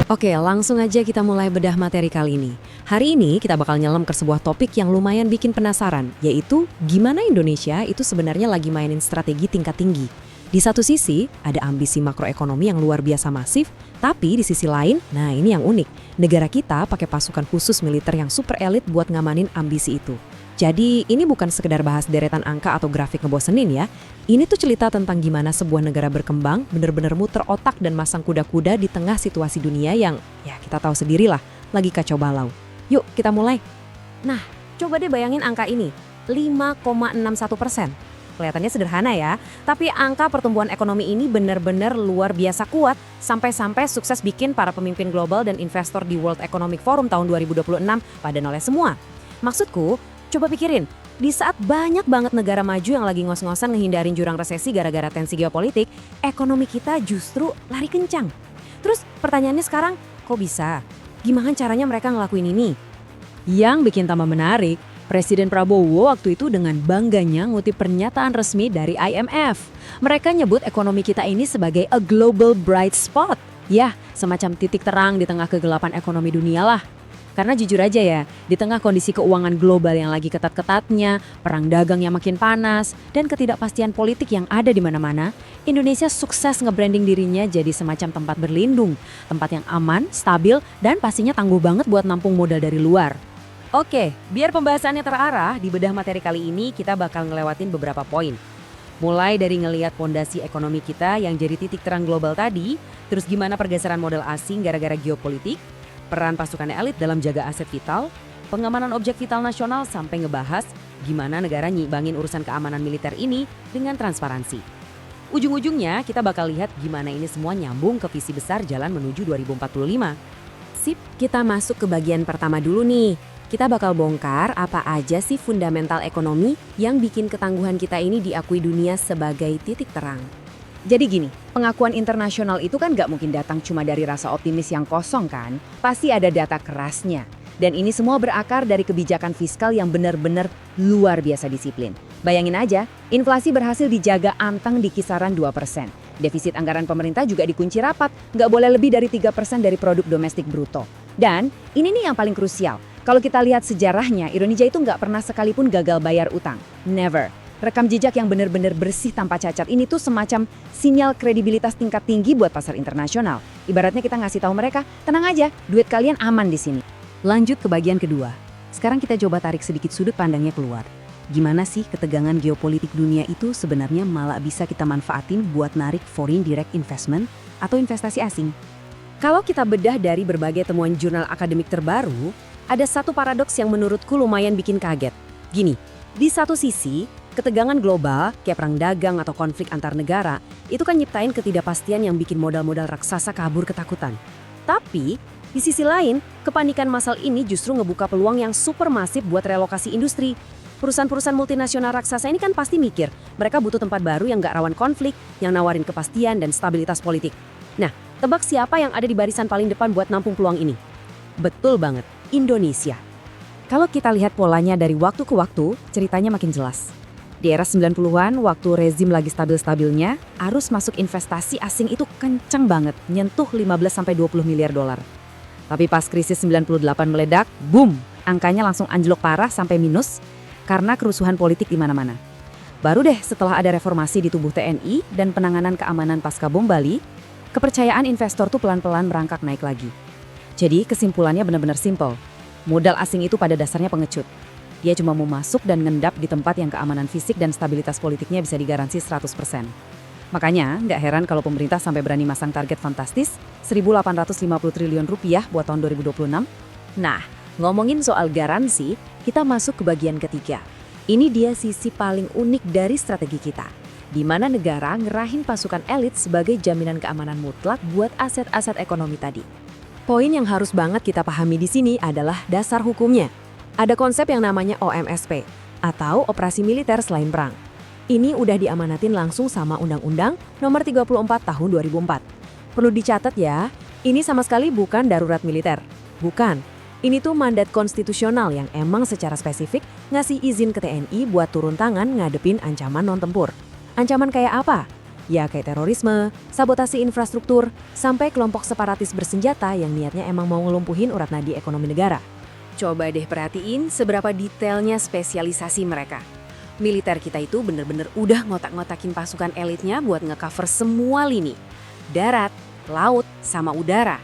Oke, langsung aja kita mulai bedah materi kali ini. Hari ini kita bakal nyelam ke sebuah topik yang lumayan bikin penasaran, yaitu gimana Indonesia itu sebenarnya lagi mainin strategi tingkat tinggi. Di satu sisi, ada ambisi makroekonomi yang luar biasa masif, tapi di sisi lain, nah ini yang unik, negara kita pakai pasukan khusus militer yang super elit buat ngamanin ambisi itu. Jadi ini bukan sekedar bahas deretan angka atau grafik ngebosenin ya. Ini tuh cerita tentang gimana sebuah negara berkembang, bener-bener muter otak dan masang kuda-kuda di tengah situasi dunia yang, ya kita tahu sendirilah, lagi kacau balau. Yuk kita mulai. Nah, coba deh bayangin angka ini, 5,61%. Kelihatannya sederhana ya, tapi angka pertumbuhan ekonomi ini bener-bener luar biasa kuat, sampai-sampai sukses bikin para pemimpin global dan investor di World Economic Forum tahun 2026 pada noleh semua. Maksudku, coba pikirin, di saat banyak banget negara maju yang lagi ngos-ngosan ngehindarin jurang resesi gara-gara tensi geopolitik, ekonomi kita justru lari kencang. Terus pertanyaannya sekarang, kok bisa? Gimana caranya mereka ngelakuin ini? Yang bikin tambah menarik, Presiden Prabowo waktu itu dengan bangganya ngutip pernyataan resmi dari IMF. Mereka nyebut ekonomi kita ini sebagai a global bright spot. Ya, semacam titik terang di tengah kegelapan ekonomi dunia lah. Karena jujur aja ya, di tengah kondisi keuangan global yang lagi ketat-ketatnya, perang dagang yang makin panas, dan ketidakpastian politik yang ada di mana-mana, Indonesia sukses nge-branding dirinya jadi semacam tempat berlindung, tempat yang aman, stabil, dan pastinya tangguh banget buat nampung modal dari luar. Oke, biar pembahasannya terarah, di bedah materi kali ini kita bakal ngelewatin beberapa poin. Mulai dari ngelihat pondasi ekonomi kita yang jadi titik terang global tadi, terus gimana pergeseran modal asing gara-gara geopolitik, peran pasukan elit dalam jaga aset vital, pengamanan objek vital nasional sampai ngebahas gimana negara nyimbangin urusan keamanan militer ini dengan transparansi. Ujung-ujungnya kita bakal lihat gimana ini semua nyambung ke visi besar jalan menuju 2045. Sip, kita masuk ke bagian pertama dulu nih. Kita bakal bongkar apa aja sih fundamental ekonomi yang bikin ketangguhan kita ini diakui dunia sebagai titik terang. Jadi gini, pengakuan internasional itu kan gak mungkin datang cuma dari rasa optimis yang kosong kan? Pasti ada data kerasnya. Dan ini semua berakar dari kebijakan fiskal yang benar-benar luar biasa disiplin. Bayangin aja, inflasi berhasil dijaga anteng di kisaran 2%. Defisit anggaran pemerintah juga dikunci rapat, gak boleh lebih dari 3% dari produk domestik bruto. Dan ini nih yang paling krusial. Kalau kita lihat sejarahnya, Indonesia itu nggak pernah sekalipun gagal bayar utang. Never. Rekam jejak yang benar-benar bersih tanpa cacat ini tuh semacam sinyal kredibilitas tingkat tinggi buat pasar internasional. Ibaratnya kita ngasih tahu mereka, tenang aja, duit kalian aman di sini. Lanjut ke bagian kedua. Sekarang kita coba tarik sedikit sudut pandangnya keluar. Gimana sih ketegangan geopolitik dunia itu sebenarnya malah bisa kita manfaatin buat narik foreign direct investment atau investasi asing? Kalau kita bedah dari berbagai temuan jurnal akademik terbaru, ada satu paradoks yang menurutku lumayan bikin kaget. Gini, di satu sisi, ketegangan global, kayak perang dagang atau konflik antar negara, itu kan nyiptain ketidakpastian yang bikin modal-modal raksasa kabur ketakutan. Tapi, di sisi lain, kepanikan massal ini justru ngebuka peluang yang super masif buat relokasi industri. Perusahaan-perusahaan multinasional raksasa ini kan pasti mikir, mereka butuh tempat baru yang gak rawan konflik, yang nawarin kepastian dan stabilitas politik. Nah, tebak siapa yang ada di barisan paling depan buat nampung peluang ini? Betul banget. Indonesia. Kalau kita lihat polanya dari waktu ke waktu, ceritanya makin jelas. Di era 90-an, waktu rezim lagi stabil-stabilnya, arus masuk investasi asing itu kenceng banget, nyentuh 15-20 miliar dolar. Tapi pas krisis 98 meledak, boom, angkanya langsung anjlok parah sampai minus karena kerusuhan politik di mana-mana. Baru deh setelah ada reformasi di tubuh TNI dan penanganan keamanan pasca bom Bali, kepercayaan investor tuh pelan-pelan merangkak naik lagi. Jadi kesimpulannya benar-benar simpel. Modal asing itu pada dasarnya pengecut. Dia cuma mau masuk dan ngendap di tempat yang keamanan fisik dan stabilitas politiknya bisa digaransi 100%. Makanya nggak heran kalau pemerintah sampai berani masang target fantastis 1.850 triliun rupiah buat tahun 2026. Nah, ngomongin soal garansi, kita masuk ke bagian ketiga. Ini dia sisi paling unik dari strategi kita. Di mana negara ngerahin pasukan elit sebagai jaminan keamanan mutlak buat aset-aset ekonomi tadi. Poin yang harus banget kita pahami di sini adalah dasar hukumnya. Ada konsep yang namanya OMSP, atau Operasi Militer Selain Perang. Ini udah diamanatin langsung sama Undang-Undang Nomor 34 Tahun 2004. Perlu dicatat ya, ini sama sekali bukan darurat militer. Bukan, ini tuh mandat konstitusional yang emang secara spesifik ngasih izin ke TNI buat turun tangan ngadepin ancaman non-tempur. Ancaman kayak apa? Ya kayak terorisme, sabotase infrastruktur, sampai kelompok separatis bersenjata yang niatnya emang mau ngelumpuhin urat nadi ekonomi negara. Coba deh perhatiin seberapa detailnya spesialisasi mereka. Militer kita itu bener-bener udah ngotak-ngotakin pasukan elitnya buat ngecover semua lini. Darat, laut, sama udara.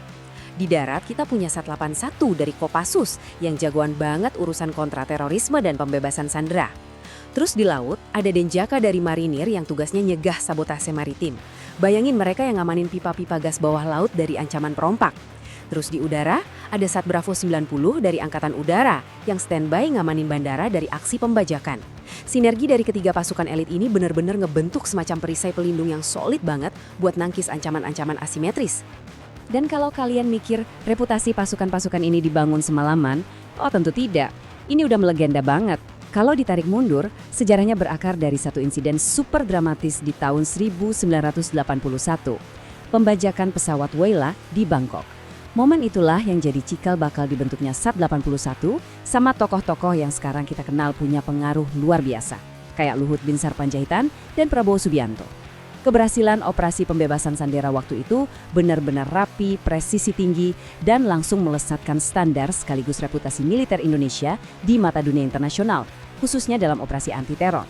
Di darat kita punya Sat 81 dari Kopassus yang jagoan banget urusan kontraterorisme dan pembebasan sandera. Terus di laut ada Denjaka dari marinir yang tugasnya nyegah sabotase maritim. Bayangin mereka yang ngamanin pipa-pipa gas bawah laut dari ancaman perompak. Terus di udara ada Sat Bravo 90 dari Angkatan Udara yang standby ngamanin bandara dari aksi pembajakan. Sinergi dari ketiga pasukan elit ini benar-benar ngebentuk semacam perisai pelindung yang solid banget buat nangkis ancaman-ancaman asimetris. Dan kalau kalian mikir reputasi pasukan-pasukan ini dibangun semalaman, oh tentu tidak. Ini udah melegenda banget. Kalau ditarik mundur, sejarahnya berakar dari satu insiden super dramatis di tahun 1981. Pembajakan pesawat Weila di Bangkok. Momen itulah yang jadi cikal bakal dibentuknya Sat 81 sama tokoh-tokoh yang sekarang kita kenal punya pengaruh luar biasa. Kayak Luhut Binsar Panjaitan dan Prabowo Subianto. Keberhasilan operasi pembebasan sandera waktu itu benar-benar rapi, presisi tinggi, dan langsung melesatkan standar sekaligus reputasi militer Indonesia di mata dunia internasional, khususnya dalam operasi anti-teror.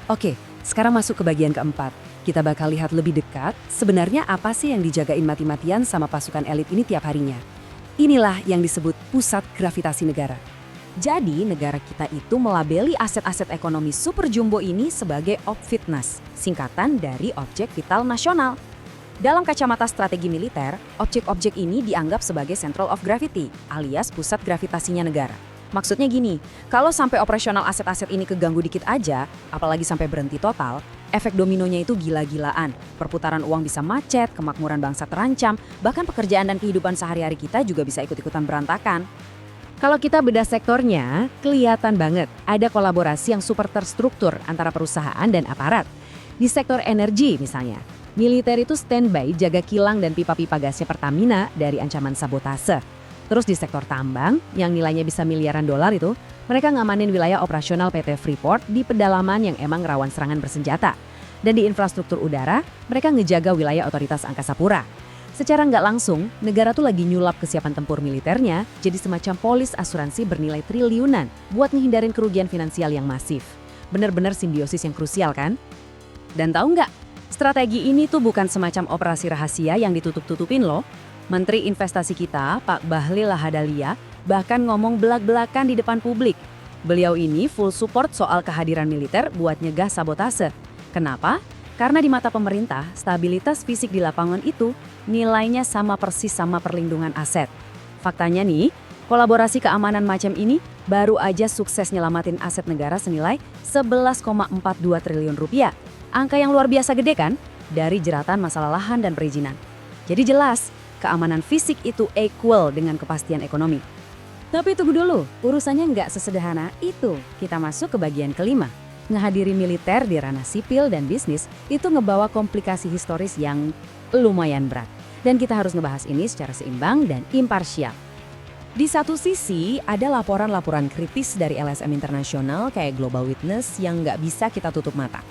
Oke, sekarang masuk ke bagian keempat. Kita bakal lihat lebih dekat sebenarnya apa sih yang dijagain mati-matian sama pasukan elit ini tiap harinya. Inilah yang disebut pusat gravitasi negara. Jadi negara kita itu melabeli aset-aset ekonomi super jumbo ini sebagai OPVITNAS, singkatan dari Objek Vital Nasional. Dalam kacamata strategi militer, objek-objek ini dianggap sebagai Center of Gravity, alias pusat gravitasinya negara. Maksudnya gini, kalau sampai operasional aset-aset ini keganggu dikit aja, apalagi sampai berhenti total, efek dominonya itu gila-gilaan. Perputaran uang bisa macet, kemakmuran bangsa terancam, bahkan pekerjaan dan kehidupan sehari-hari kita juga bisa ikut-ikutan berantakan. Kalau kita bedah sektornya, kelihatan banget ada kolaborasi yang super terstruktur antara perusahaan dan aparat. Di sektor energi misalnya, militer itu standby jaga kilang dan pipa-pipa gasnya Pertamina dari ancaman sabotase. Terus di sektor tambang, yang nilainya bisa miliaran dolar itu, mereka ngamanin wilayah operasional PT Freeport di pedalaman yang emang rawan serangan bersenjata. Dan di infrastruktur udara, mereka ngejaga wilayah otoritas Angkasa Pura. Secara nggak langsung, negara tuh lagi nyulap kesiapan tempur militernya jadi semacam polis asuransi bernilai triliunan buat ngehindarin kerugian finansial yang masif. Bener-bener simbiosis yang krusial kan? Dan tahu nggak, strategi ini tuh bukan semacam operasi rahasia yang ditutup-tutupin loh. Menteri Investasi kita, Pak Bahlil Lahadalia, bahkan ngomong belak-belakan di depan publik. Beliau ini full support soal kehadiran militer buat nyegah sabotase. Kenapa? Karena di mata pemerintah, stabilitas fisik di lapangan itu nilainya sama persis sama perlindungan aset. Faktanya nih, kolaborasi keamanan macam ini baru aja sukses nyelamatin aset negara senilai 11,42 triliun rupiah. Angka yang luar biasa gede kan? Dari jeratan masalah lahan dan perizinan. Jadi jelas, keamanan fisik itu equal dengan kepastian ekonomi. Tapi tunggu dulu, urusannya nggak sesederhana itu. Kita masuk ke bagian kelima. Ngehadiri militer di ranah sipil dan bisnis itu ngebawa komplikasi historis yang lumayan berat. Dan kita harus ngebahas ini secara seimbang dan imparsial. Di satu sisi, ada laporan-laporan kritis dari LSM internasional kayak Global Witness yang nggak bisa kita tutup mata.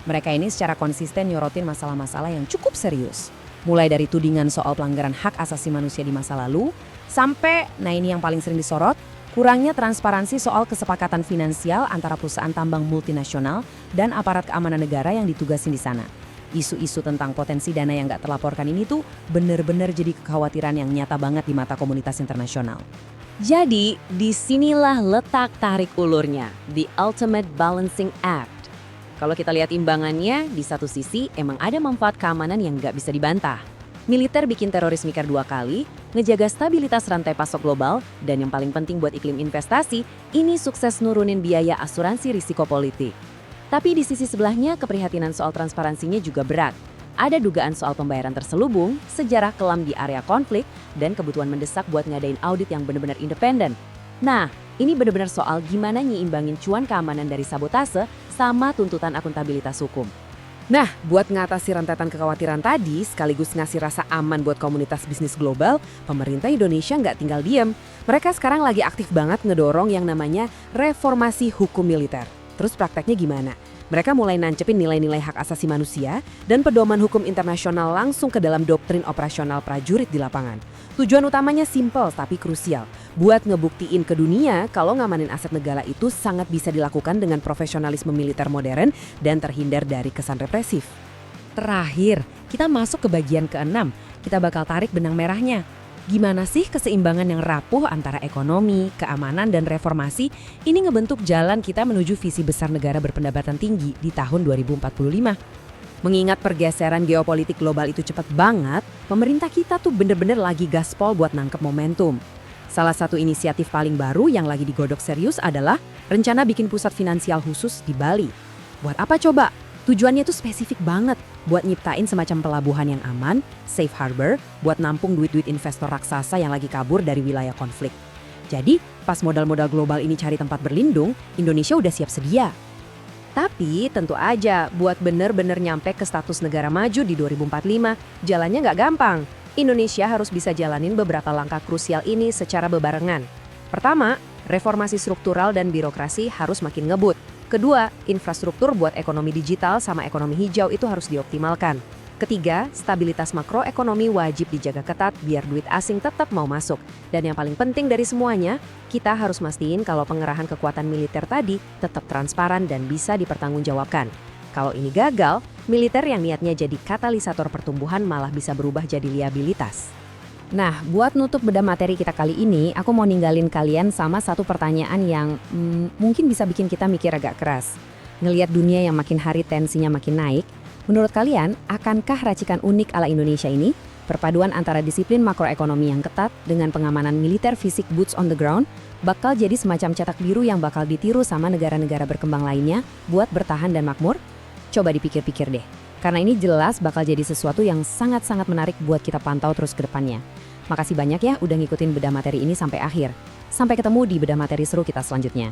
Mereka ini secara konsisten nyorotin masalah-masalah yang cukup serius. Mulai dari tudingan soal pelanggaran hak asasi manusia di masa lalu, sampai, nah ini yang paling sering disorot, kurangnya transparansi soal kesepakatan finansial antara perusahaan tambang multinasional dan aparat keamanan negara yang ditugasin di sana. Isu-isu tentang potensi dana yang nggak terlaporkan ini tuh bener-bener jadi kekhawatiran yang nyata banget di mata komunitas internasional. Jadi, disinilah letak tarik ulurnya, the ultimate balancing act. Kalau kita lihat imbangannya, di satu sisi emang ada manfaat keamanan yang nggak bisa dibantah. Militer bikin teroris mikir 2 kali, ngejaga stabilitas rantai pasok global, dan yang paling penting buat iklim investasi, ini sukses nurunin biaya asuransi risiko politik. Tapi di sisi sebelahnya, keprihatinan soal transparansinya juga berat. Ada dugaan soal pembayaran terselubung, sejarah kelam di area konflik, dan kebutuhan mendesak buat ngadain audit yang benar-benar independen. Nah, ini benar-benar soal gimana nyiimbangin cuan keamanan dari sabotase sama tuntutan akuntabilitas hukum. Nah, buat ngatasi rentetan kekhawatiran tadi, sekaligus ngasih rasa aman buat komunitas bisnis global, pemerintah Indonesia nggak tinggal diem. Mereka sekarang lagi aktif banget ngedorong yang namanya reformasi hukum militer. Terus prakteknya gimana? Mereka mulai nancepin nilai-nilai hak asasi manusia dan pedoman hukum internasional langsung ke dalam doktrin operasional prajurit di lapangan. Tujuan utamanya simpel tapi krusial, buat ngebuktiin ke dunia kalau ngamanin aset negara itu sangat bisa dilakukan dengan profesionalisme militer modern dan terhindar dari kesan represif. Terakhir, kita masuk ke bagian ke-6. Kita bakal tarik benang merahnya. Gimana sih keseimbangan yang rapuh antara ekonomi, keamanan, dan reformasi ini ngebentuk jalan kita menuju visi besar negara berpendapatan tinggi di tahun 2045. Mengingat pergeseran geopolitik global itu cepat banget, pemerintah kita tuh bener-bener lagi gaspol buat nangkep momentum. Salah satu inisiatif paling baru yang lagi digodok serius adalah rencana bikin pusat finansial khusus di Bali. Buat apa coba? Tujuannya itu spesifik banget, buat nyiptain semacam pelabuhan yang aman, safe harbor, buat nampung duit-duit investor raksasa yang lagi kabur dari wilayah konflik. Jadi, pas modal-modal global ini cari tempat berlindung, Indonesia udah siap sedia. Tapi tentu aja, buat bener-bener nyampe ke status negara maju di 2045, jalannya nggak gampang. Indonesia harus bisa jalanin beberapa langkah krusial ini secara bebarengan. Pertama, reformasi struktural dan birokrasi harus makin ngebut. Kedua, infrastruktur buat ekonomi digital sama ekonomi hijau itu harus dioptimalkan. Ketiga, stabilitas makroekonomi wajib dijaga ketat biar duit asing tetap mau masuk. Dan yang paling penting dari semuanya, kita harus mastiin kalau pengerahan kekuatan militer tadi tetap transparan dan bisa dipertanggungjawabkan. Kalau ini gagal, militer yang niatnya jadi katalisator pertumbuhan malah bisa berubah jadi liabilitas. Nah, buat nutup bedah materi kita kali ini, aku mau ninggalin kalian sama satu pertanyaan yang mungkin bisa bikin kita mikir agak keras. Ngelihat dunia yang makin hari tensinya makin naik, menurut kalian, akankah racikan unik ala Indonesia ini, perpaduan antara disiplin makroekonomi yang ketat dengan pengamanan militer fisik boots on the ground, bakal jadi semacam cetak biru yang bakal ditiru sama negara-negara berkembang lainnya buat bertahan dan makmur? Coba dipikir-pikir deh. Karena ini jelas bakal jadi sesuatu yang sangat-sangat menarik buat kita pantau terus ke depannya. Makasih banyak ya udah ngikutin bedah materi ini sampai akhir. Sampai ketemu di bedah materi seru kita selanjutnya.